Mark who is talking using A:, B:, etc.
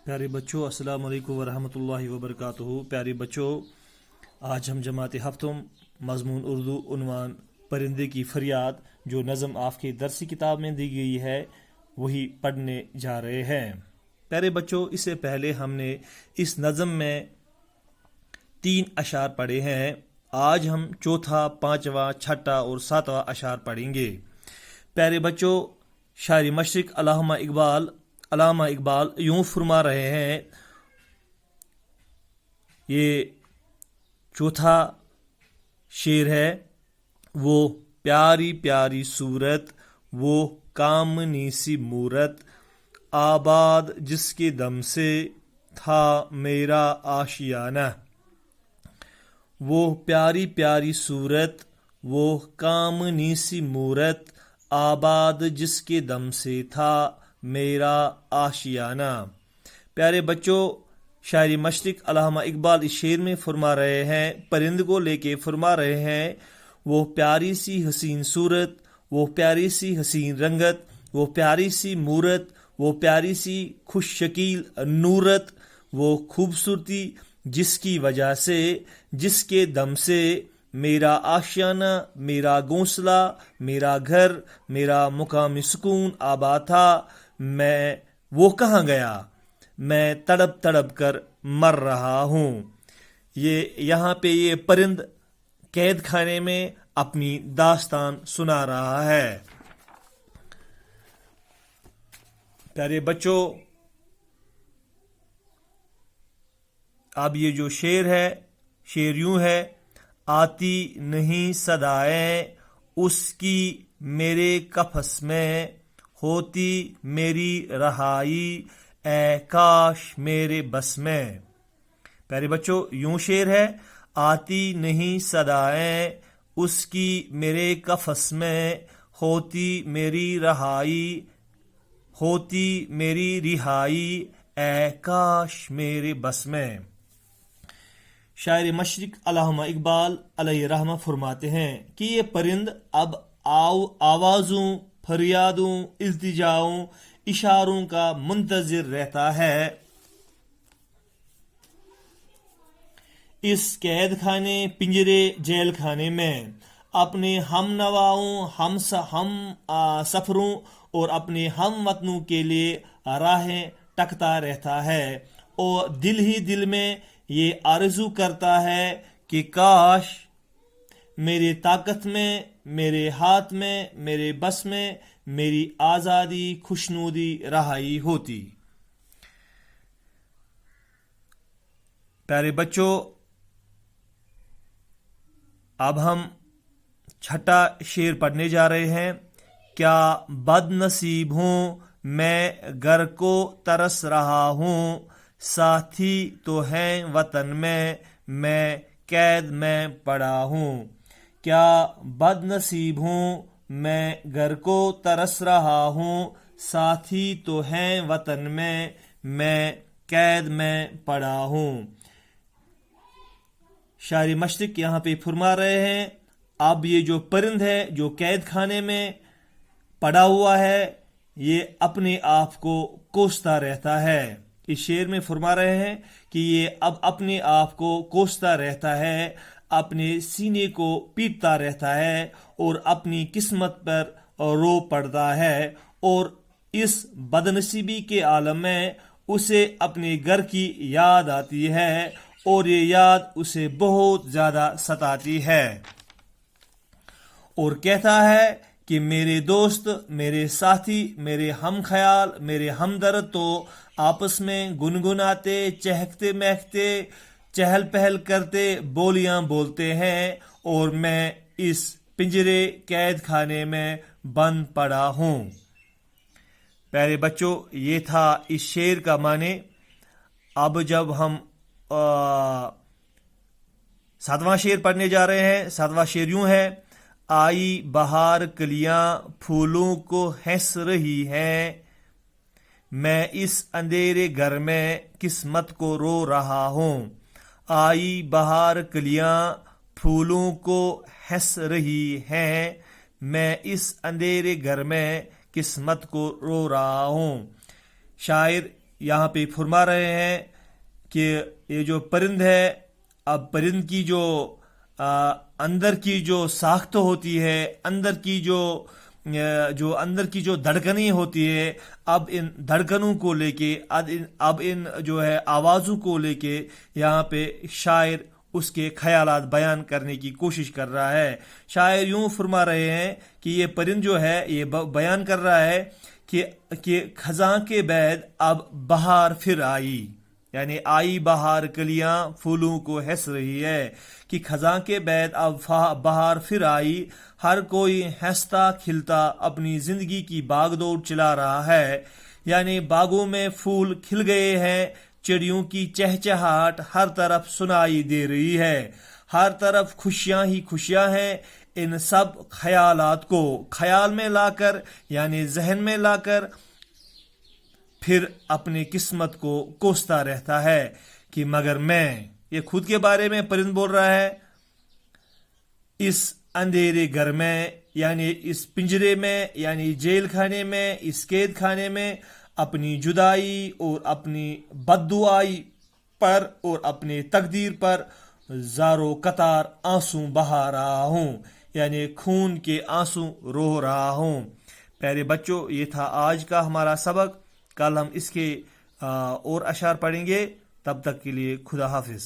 A: پیارے بچوں، السلام علیکم ورحمۃ اللہ وبرکاتہ۔ پیارے بچوں، آج ہم جماعت ہفتم مضمون اردو عنوان پرندے کی فریاد جو نظم آپ کی درسی کتاب میں دی گئی ہے وہی پڑھنے جا رہے ہیں۔ پیارے بچوں، اس سے پہلے ہم نے اس نظم میں 3 اشعار پڑھے ہیں۔ آج ہم چوتھا، پانچواں، چھٹا اور ساتواں اشعار پڑھیں گے۔ پیارے بچوں، شاعر مشرق علامہ اقبال یوں فرما رہے ہیں، یہ چوتھا شعر ہے۔ وہ پیاری پیاری صورت، وہ کامنی سی مورت، آباد جس کے دم سے تھا میرا آشیانہ۔ وہ پیاری پیاری صورت، وہ کامنی سی مورت، آباد جس کے دم سے تھا میرا آشیانہ۔ پیارے بچوں، شاعر مشرق علامہ اقبال اس شعر میں فرما رہے ہیں، پرند کو لے کے فرما رہے ہیں، وہ پیاری سی حسین صورت، وہ پیاری سی حسین رنگت، وہ پیاری سی مورت، وہ پیاری سی خوش شکیل نورت، وہ خوبصورتی جس کی وجہ سے، جس کے دم سے میرا آشیانہ، میرا گھونسلہ، میرا گھر، میرا مقام سکون آباد تھا، میں وہ کہاں گیا، میں تڑپ تڑپ کر مر رہا ہوں۔ یہاں پہ یہ پرند قید خانے میں اپنی داستان سنا رہا ہے۔ پیارے بچوں، اب یہ جو شعر ہے، شعر یوں ہے، آتی نہیں صدائیں اس کی میرے قفس میں، ہوتی میری رہائی اے کاش میرے بس میں۔ پیارے بچوں، یوں شعر ہے، آتی نہیں صدائیں اس کی میرے قفس میں، ہوتی میری رہائی، ہوتی میری رہائی اے کاش میرے بس میں۔ شاعر مشرق علامہ اقبال علیہ رحمہ فرماتے ہیں کہ یہ پرند اب آوازوں، فریادوں، التجاؤں، اشاروں کا منتظر رہتا ہے۔ اس قید خانے، پنجرے، جیل خانے میں اپنے ہم نواؤں، ہم سفروں اور اپنے ہم وطنوں کے لیے راہیں تکتا رہتا ہے، اور دل ہی دل میں یہ آرزو کرتا ہے کہ کاش میرے طاقت میں، میرے ہاتھ میں، میرے بس میں میری آزادی، خوشنودی، رہائی ہوتی۔ پیارے بچوں، اب ہم چھٹا شعر پڑھنے جا رہے ہیں۔ کیا بد نصیب ہوں میں گھر کو ترس رہا ہوں، ساتھی تو ہیں وطن میں قید میں پڑا ہوں۔ کیا بد نصیب ہوں میں گھر کو ترس رہا ہوں، ساتھی تو ہیں وطن میں قید میں پڑا ہوں۔ شاعر مشرق یہاں پہ فرما رہے ہیں، اب یہ جو پرند ہے جو قید خانے میں پڑا ہوا ہے، یہ اپنے آپ کو کوستا رہتا ہے۔ اس شعر میں فرما رہے ہیں کہ یہ اب اپنے آپ کو کوستا رہتا ہے، اپنے سینے کو پیٹتا رہتا ہے اور اپنی قسمت پر رو پڑتا ہے، اور اس بدنصیبی کے عالم میں اسے اپنے گھر کی یاد آتی ہے، اور یہ یاد اسے بہت زیادہ ستاتی ہے، اور کہتا ہے کہ میرے دوست، میرے ساتھی، میرے ہم خیال، میرے ہمدرد تو آپس میں گنگناتے، چہکتے مہکتے، چہل پہل کرتے بولیاں بولتے ہیں، اور میں اس پنجرے قید خانے میں بند پڑا ہوں۔ پیارے بچوں، یہ تھا اس شعر کا معنی۔ اب جب ہم 7واں شعر پڑھنے جا رہے ہیں، 7واں شعر یوں ہے، آئی بہار کلیاں پھولوں کو ہنس رہی ہیں، میں اس اندھیرے گھر میں قسمت کو رو رہا ہوں۔ آئی بہار کلیاں پھولوں کو ہنس رہی ہیں، میں اس اندھیرے گھر میں قسمت کو رو رہا ہوں۔ شاعر یہاں پہ فرما رہے ہیں کہ یہ جو پرند ہے، اب پرند کی جو اندر کی جو ساخت ہوتی ہے، اندر کی جو دھڑکنیں ہوتی ہے، اب ان دھڑکنوں کو لے کے، اب ان جو ہے آوازوں کو لے کے یہاں پہ شاعر اس کے خیالات بیان کرنے کی کوشش کر رہا ہے۔ شاعر یوں فرما رہے ہیں کہ یہ پرند جو ہے یہ بیان کر رہا ہے کہ خزاں کے بعد اب بہار پھر آئی، یعنی آئی بہار کلیاں پھولوں کو ہنس رہی ہے، کہ خزاں کے بعد اب بہار پھر آئی، ہر کوئی ہنستا کھلتا اپنی زندگی کی باغ دوڑ چلا رہا ہے، یعنی باغوں میں پھول کھل گئے ہیں، چڑیوں کی چہچہاہٹ ہر طرف سنائی دے رہی ہے، ہر طرف خوشیاں ہی خوشیاں ہیں۔ ان سب خیالات کو خیال میں لا کر، یعنی ذہن میں لا کر، پھر اپنی قسمت کو کوستا رہتا ہے کہ مگر میں، یہ خود کے بارے میں پرند بول رہا ہے، اس اندھیرے گھر میں، یعنی اس پنجرے میں، یعنی جیل خانے میں، اس قید خانے میں اپنی جدائی اور اپنی بددعائی پر اور اپنی تقدیر پر زارو قطار آنسو بہا رہا ہوں، یعنی خون کے آنسو رو رہا ہوں۔ پیارے بچوں، یہ تھا آج کا ہمارا سبق۔ کل ہم اس کے اور اشعار پڑھیں گے۔ تب تک کے لیے خدا حافظ۔